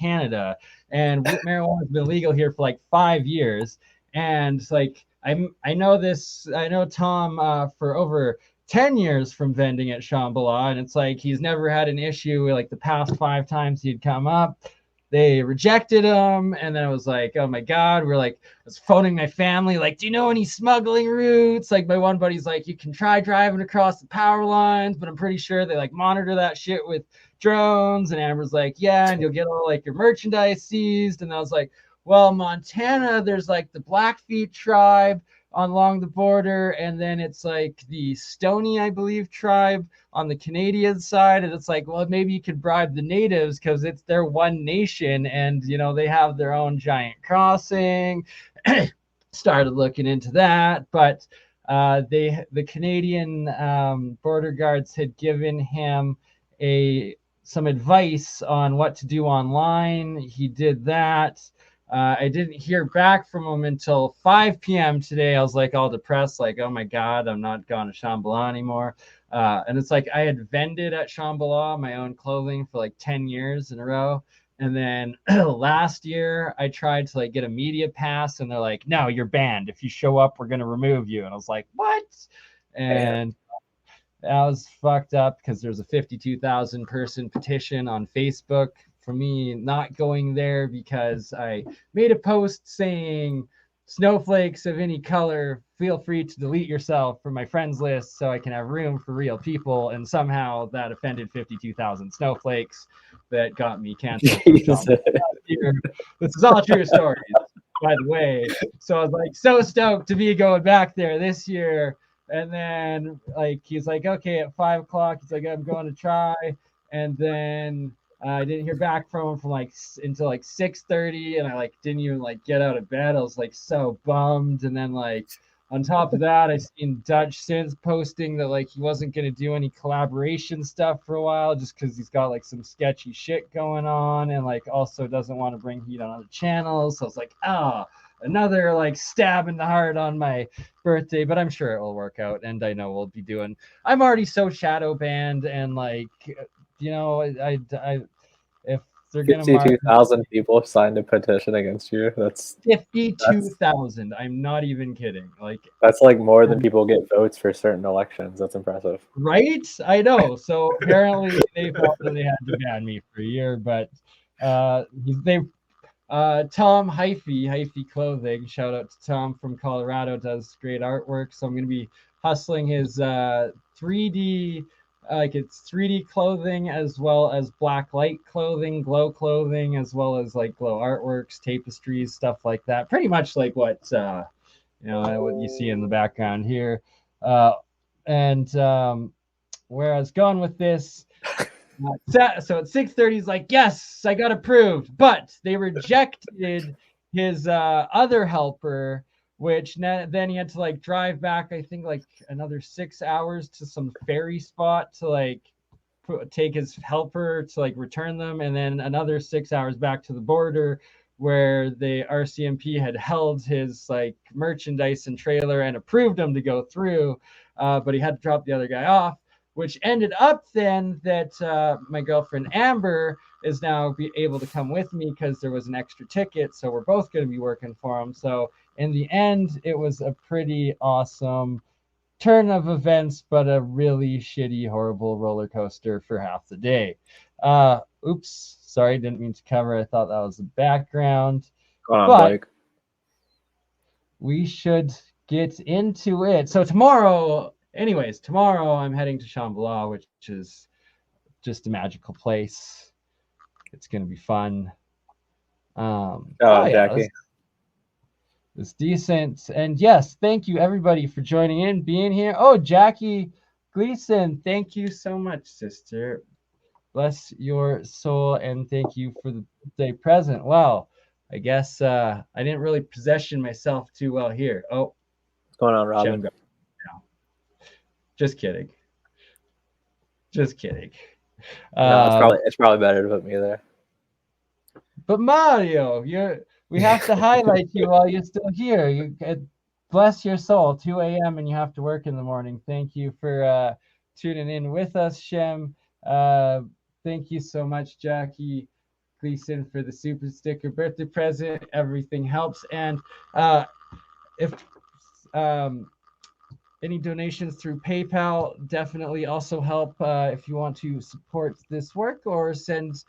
Canada, and marijuana has been legal here for like 5 years. And like I know Tom for over 10 years from vending at Shambhala, and it's like he's never had an issue. Like the past 5 times he'd come up, they rejected him, and then I was like, oh my god, I was phoning my family, like, do you know any smuggling routes? Like my one buddy's like, you can try driving across the power lines, but I'm pretty sure they like monitor that shit with drones. And Amber's like, yeah, and you'll get all like your merchandise seized. And I was like, well, Montana, there's like the Blackfeet tribe along the border, and then it's like the Stony, I believe, tribe on the Canadian side. And it's like, well, maybe you could bribe the natives because it's their one nation, and they have their own giant crossing. Started looking into that, but the Canadian border guards had given him some advice on what to do online. He did that. I didn't hear back from him until 5 p.m. today. I was like all depressed, like, oh my God, I'm not going to Shambhala anymore. And it's like I had vended at Shambhala my own clothing for like 10 years in a row. And then last year I tried to like get a media pass, and they're like, no, you're banned. If you show up, we're going to remove you. And I was like, what? And that was fucked up because there's a 52,000 person petition on Facebook for me not going there because I made a post saying snowflakes of any color, feel free to delete yourself from my friends list so I can have room for real people. And somehow that offended 52,000 snowflakes that got me canceled. This is all true stories, by the way. So I was like so stoked to be going back there this year. And then like he's like, okay, at 5 o'clock, he's like, I'm going to try. And then I didn't hear back from him from like until like 6:30, and I like didn't even like get out of bed. I was like so bummed. And then like on top of that, I seen Dutch Sins posting that like he wasn't gonna do any collaboration stuff for a while just because he's got like some sketchy shit going on, and like also doesn't want to bring heat on other channels. So I was like, oh, another like stab in the heart on my birthday, but I'm sure it will work out. And I know we'll be doing. I'm already so shadow banned, and like I if they're gonna 52,000 people signed a petition against you. That's 52,000. I'm not even kidding. Like that's like more than people get votes for certain elections. That's impressive. Right? I know. So apparently they felt that they had to ban me for a year, but Tom Hyphy Clothing, shout out to Tom from Colorado, does great artwork. So I'm going to be hustling his 3D, it's 3D clothing as well as black light clothing, glow clothing, as well as like glow artworks, tapestries, stuff like that. Pretty much like what you see in the background here. And where I was going with this. So at 6:30, he's like, yes, I got approved. But they rejected his other helper, which then he had to like drive back, I think like another 6 hours to some ferry spot to like take his helper to like return them. And then another 6 hours back to the border where the RCMP had held his like merchandise and trailer and approved him to go through. But he had to drop the other guy off, which ended up then that my girlfriend Amber is now able to come with me because there was an extra ticket. So we're both going to be working for him. So in the end, it was a pretty awesome turn of events, but a really shitty, horrible roller coaster for half the day. Oops, sorry, didn't mean to cover. I thought that was the background. Come on, Blake. We should get into it. So tomorrow I'm heading to Shambhala, which is just a magical place. It's going to be fun. Jackie. It's decent. And yes, thank you everybody for joining in, being here. Oh, Jackie Gleason, thank you so much, sister. Bless your soul, and thank you for the birthday present. Wow, I guess I didn't really possession myself too well here. Oh, what's going on, Robin? Just kidding. No, it's probably better to put me there. But Mario, we have to highlight you while you're still here. Bless your soul. 2 a.m. and you have to work in the morning. Thank you for tuning in with us, Shem. Thank you so much, Jackie Gleason for the super sticker birthday present. Everything helps. And if any donations through PayPal definitely also help if you want to support this work or send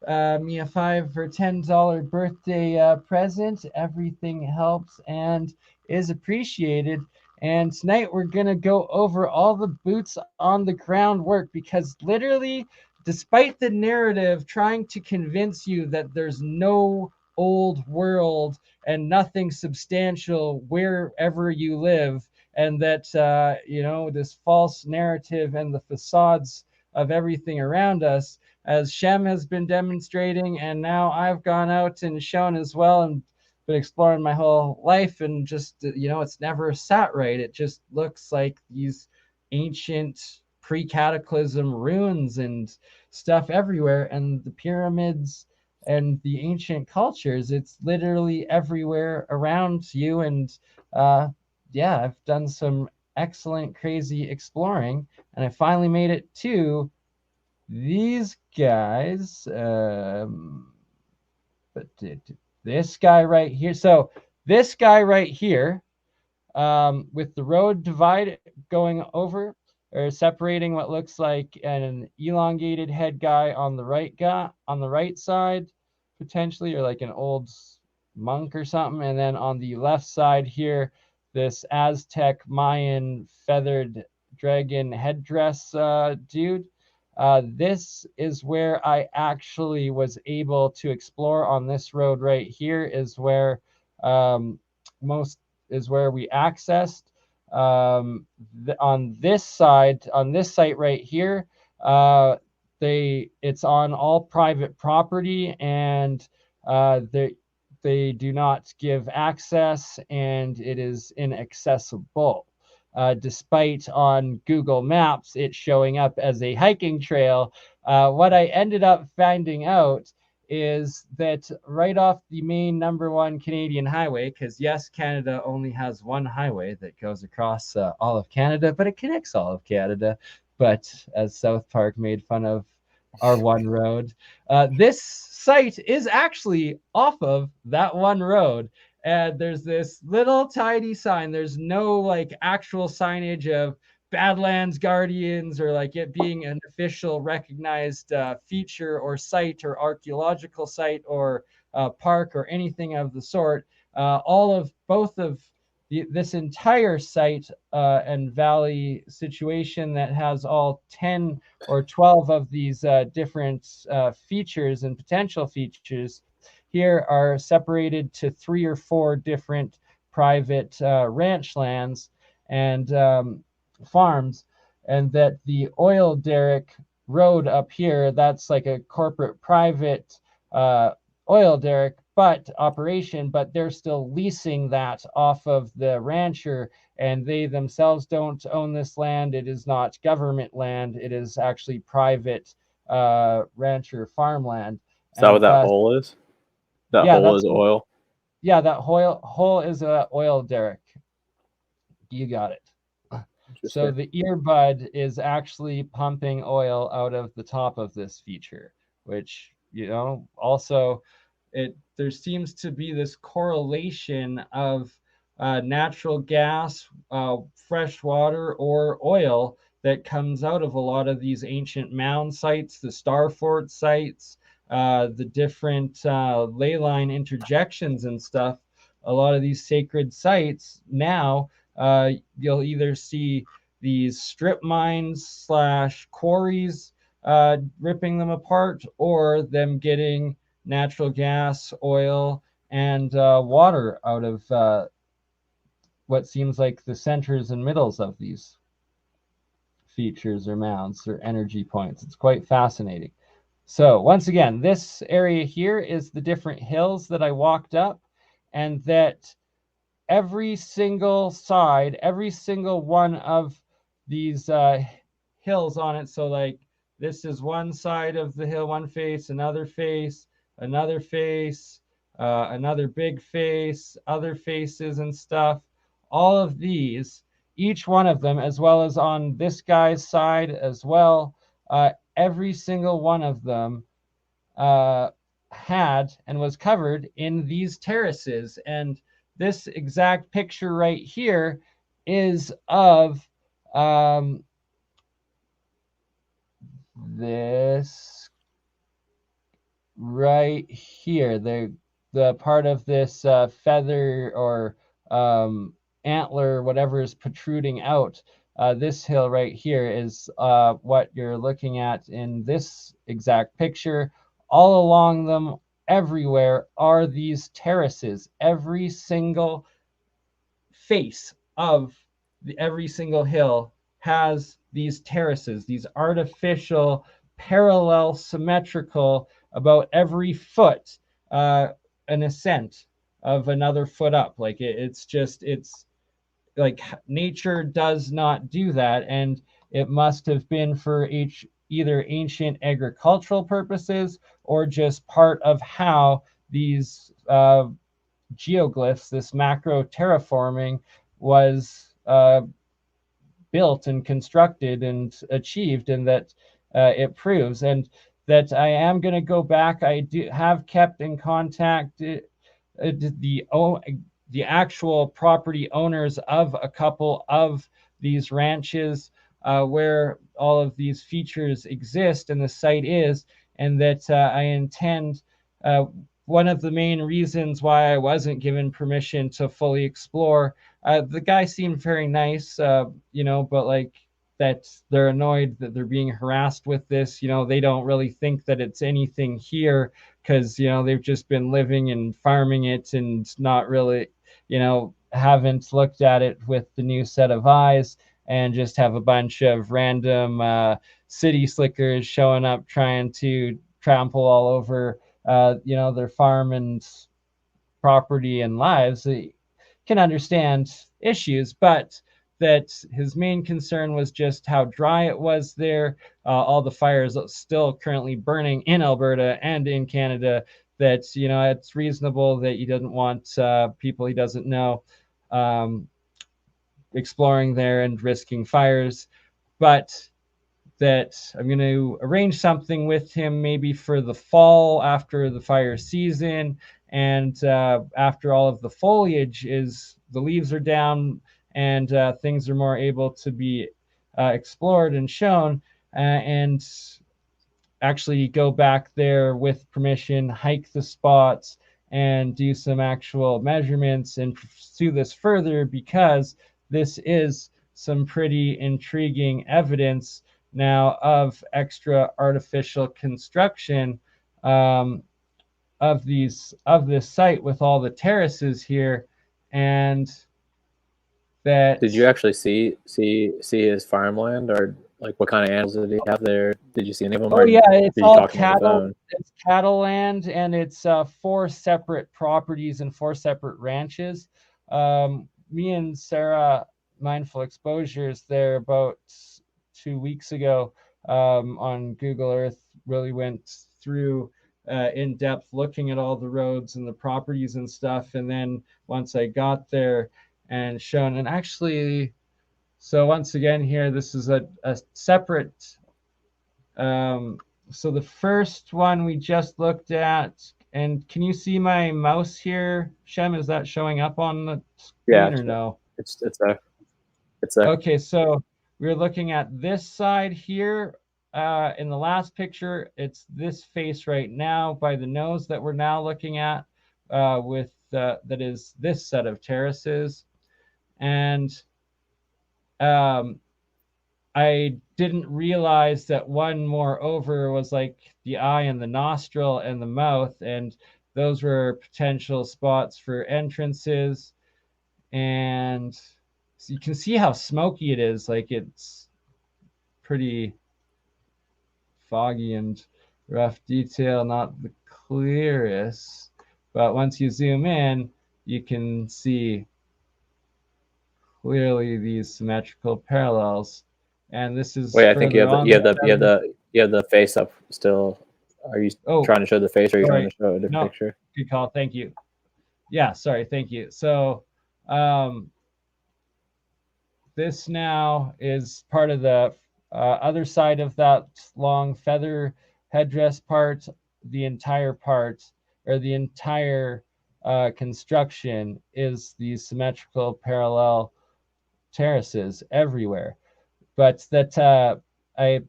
me a $5 or $10 birthday present. Everything helps and is appreciated. And tonight we're going to go over all the boots on the ground work, because literally, despite the narrative trying to convince you that there's no old world and nothing substantial wherever you live, and that, this false narrative and the facades of everything around us, as Shem has been demonstrating, and now I've gone out and shown as well, and been exploring my whole life, and just, it's never sat right. It just looks like these ancient pre-cataclysm ruins and stuff everywhere, and the pyramids and the ancient cultures, it's literally everywhere around you. And I've done some excellent, crazy exploring, and I finally made it to these guys. But this guy right here. So this guy right here, with the road divide going over or separating what looks like an elongated head guy on the right side, potentially, or like an old monk or something, and then on the left side here, this Aztec Mayan feathered dragon headdress dude. This is where I actually was able to explore on this road right here. Is where where we accessed. On this side, on this site right here, it's on all private property, and they do not give access, and it is inaccessible. Despite on Google Maps it showing up as a hiking trail. What I ended up finding out is that right off the main #1 Canadian highway, because yes, Canada only has one highway that goes across all of Canada, but it connects all of Canada. But as South Park made fun of our one road, this site is actually off of that one road. And there's this little tiny sign. There's no like actual signage of BadLands Guardians, or like it being an official recognized feature or site or archaeological site or park or anything of the sort. Both of this entire site and valley situation that has all 10 or 12 of these different features and potential features here are separated to 3 or 4 different private ranch lands and farms, and that the oil derrick road up here, that's like a corporate private oil derrick operation, but they're still leasing that off of the rancher, and they themselves don't own this land. It is not government land. It is actually private rancher farmland. Is that what that hole is? That hole is oil? Yeah, that hole is an oil derrick. You got it. So the earbud is actually pumping oil out of the top of this feature, which, also there seems to be this correlation of natural gas, fresh water, or oil that comes out of a lot of these ancient mound sites, the star fort sites, the different ley line interjections and stuff. A lot of these sacred sites now, you'll either see these strip mines / quarries ripping them apart, or them getting natural gas, oil, and water out of what seems like the centers and middles of these features or mounds or energy points. It's quite fascinating. So once again, this area here is the different hills that I walked up, and that every single side, every single one of these hills on it. So like this is one side of the hill, one face, another face, another face, another big face, other faces and stuff. All of these, each one of them, as well as on this guy's side as well, every single one of them had and was covered in these terraces. And this exact picture right here is of this right here, the part of this feather or antler, whatever is protruding out. This hill right here is what you're looking at in this exact picture. All along them, everywhere, are these terraces. Every single face of every single hill has these terraces, these artificial, parallel, symmetrical, about every foot, an ascent of another foot up. Like it's like nature does not do that, and it must have been for either ancient agricultural purposes or just part of how these geoglyphs, this macro terraforming, was built and constructed and achieved, and that it proves. And that I am going to go back. I do have kept in contact the actual property owners of a couple of these ranches where all of these features exist and the site is, and that I intend. One of the main reasons why I wasn't given permission to fully explore, the guy seemed very nice, but like that they're annoyed that they're being harassed with this. They don't really think that it's anything here because, they've just been living and farming it and not really, haven't looked at it with the new set of eyes, and just have a bunch of random city slickers showing up trying to trample all over their farm and property and lives. They can understand issues, but that his main concern was just how dry it was there. All the fires still currently burning in Alberta and in Canada. That it's reasonable that he doesn't want people he doesn't know exploring there and risking fires, but that I'm going to arrange something with him maybe for the fall after the fire season, and after all of the foliage the leaves are down, and things are more able to be explored and shown, and actually go back there with permission, hike the spots, and do some actual measurements and pursue this further, because this is some pretty intriguing evidence now of extra artificial construction of this site with all the terraces here. And that, Did you actually see his farmland, or like what kind of animals did he have there? Did you see any of them? oh Or yeah, it's did you all talk to him on the cattle. phone? It's cattle land, and it's 4 separate properties and 4 separate ranches. Me and Sarah, Mindful Exposures, there about 2 weeks ago on Google Earth, really went through in depth looking at all the roads and the properties and stuff. And then once I got there and shown, and actually, so once again here, this is a separate so the first one we just looked at, and can you see my mouse here, Shem? Is that showing up on the Yeah, screen or no? it's there. It's there. Okay, so we're looking at this side here. In the last picture, it's this face right now by the nose that we're now looking at, that is this set of terraces. And I didn't realize that one moreover was like the eye and the nostril and the mouth, and those were potential spots for entrances. And so you can see how smoky it is. Like it's pretty foggy and rough detail, not the clearest. But once you zoom in, you can see clearly these symmetrical parallels. And this is Wait, I think you further have the on. you have the face up still. Are you trying to show the face, or are you trying to show a different picture? Good call. Thank you. Yeah, sorry. Thank you. So this now is part of the other side of that long feather headdress part. the entire part, or the entire construction, is these symmetrical parallel terraces everywhere. But that I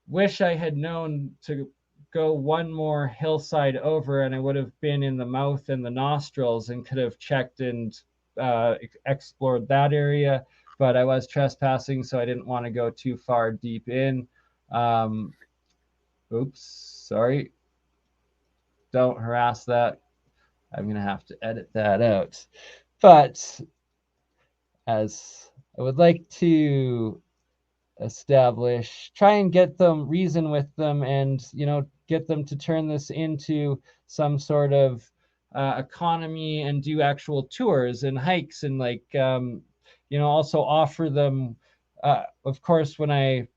wish I had known to go one more hillside over, and I would have been in the mouth and the nostrils and could have checked and explored that area. But I was trespassing, so I didn't want to go too far deep in. Oops, sorry. Don't harass that. I'm going to have to edit that out. But as I would like to try and get them, reason with them, and get them to turn this into some sort of economy and do actual tours and hikes, and also offer them, of course, when I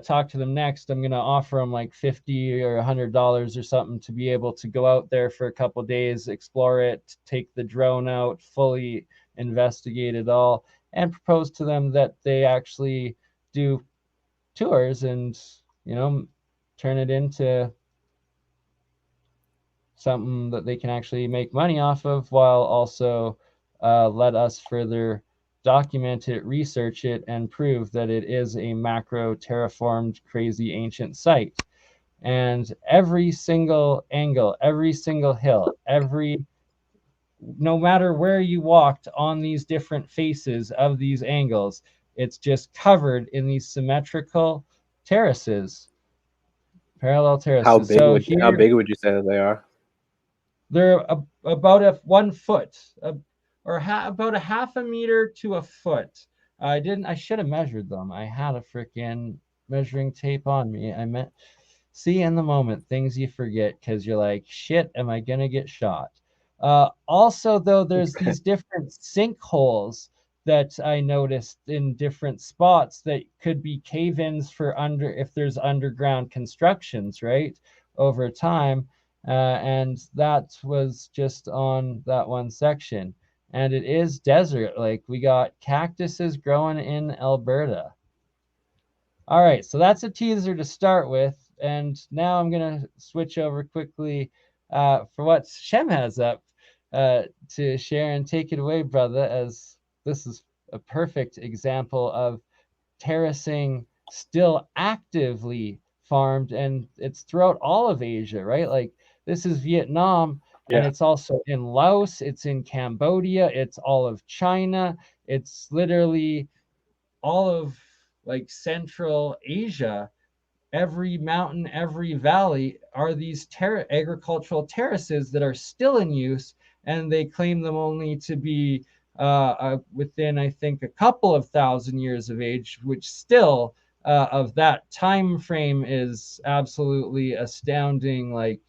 talk to them next, I'm going to offer them like $50 or $100 or something to be able to go out there for a couple days, explore it, take the drone out, fully investigate it all, and propose to them that they actually do tours and turn it into something that they can actually make money off of, while also let us further document it, research it, and prove that it is a macro terraformed crazy ancient site. And every single angle, every single hill, no matter where you walked on these different faces of these angles, it's just covered in these symmetrical terraces, parallel terraces. How big would you say that they are? They're about 1 foot, or about a half a meter to a foot. I should have measured them. I had a freaking measuring tape on me. See, in the moment, things you forget because you're like, shit, am I gonna get shot? Also, though, there's these different sinkholes that I noticed in different spots that could be cave-ins for if there's underground constructions, right, over time. And that was just on that one section. And it is desert. Like, we got cactuses growing in Alberta. All right, so that's a teaser to start with. And now I'm going to switch over quickly for what Shem has up to share, and take it away, brother, as this is a perfect example of terracing still actively farmed, and it's throughout all of Asia, right? Like, this is Vietnam, and it's also in Laos, it's in Cambodia, it's all of China, it's literally all of like Central Asia. Every mountain, every valley are these agricultural terraces that are still in use, and they claim them only to be within, I think, a couple of thousand years of age, which still of that time frame is absolutely astounding, like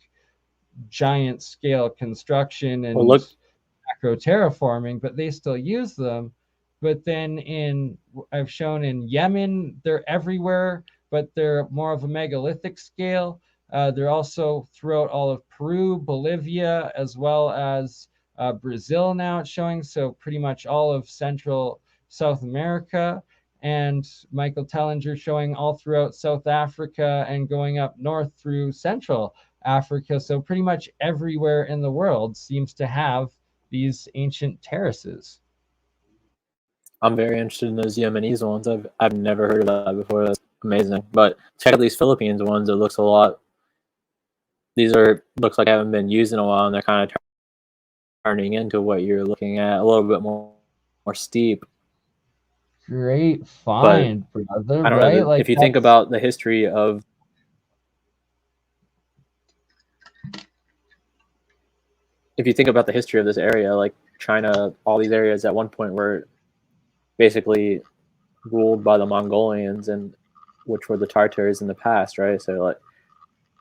giant scale construction and macro terraforming, but they still use them. But then I've shown in Yemen, they're everywhere, but they're more of a megalithic scale. They're also throughout all of Peru, Bolivia, as well as Brazil now it's showing. So pretty much all of Central South America. And Michael Tellinger showing all throughout South Africa and going up north through Central Africa. So pretty much everywhere in the world seems to have these ancient terraces. I'm very interested in those Yemenese ones. I've never heard of that before. That's amazing. But check out these Philippines ones. It looks a lot. Looks like I haven't been used in a while, and they're kind of turning into what you're looking at, a little bit more steep. Great find, brother. Right? Know, if you think about the history of this area, like China, all these areas at one point were basically ruled by the Mongolians, and which were the Tartars in the past, right? So like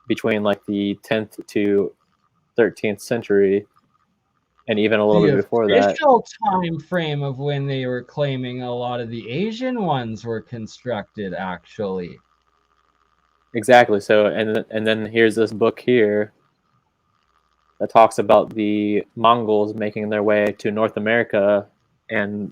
between like the 10th to 13th century, and even a little bit before that. The official time frame of when they were claiming a lot of the Asian ones were constructed, actually. Exactly. So and then here's this book here that talks about the Mongols making their way to North America and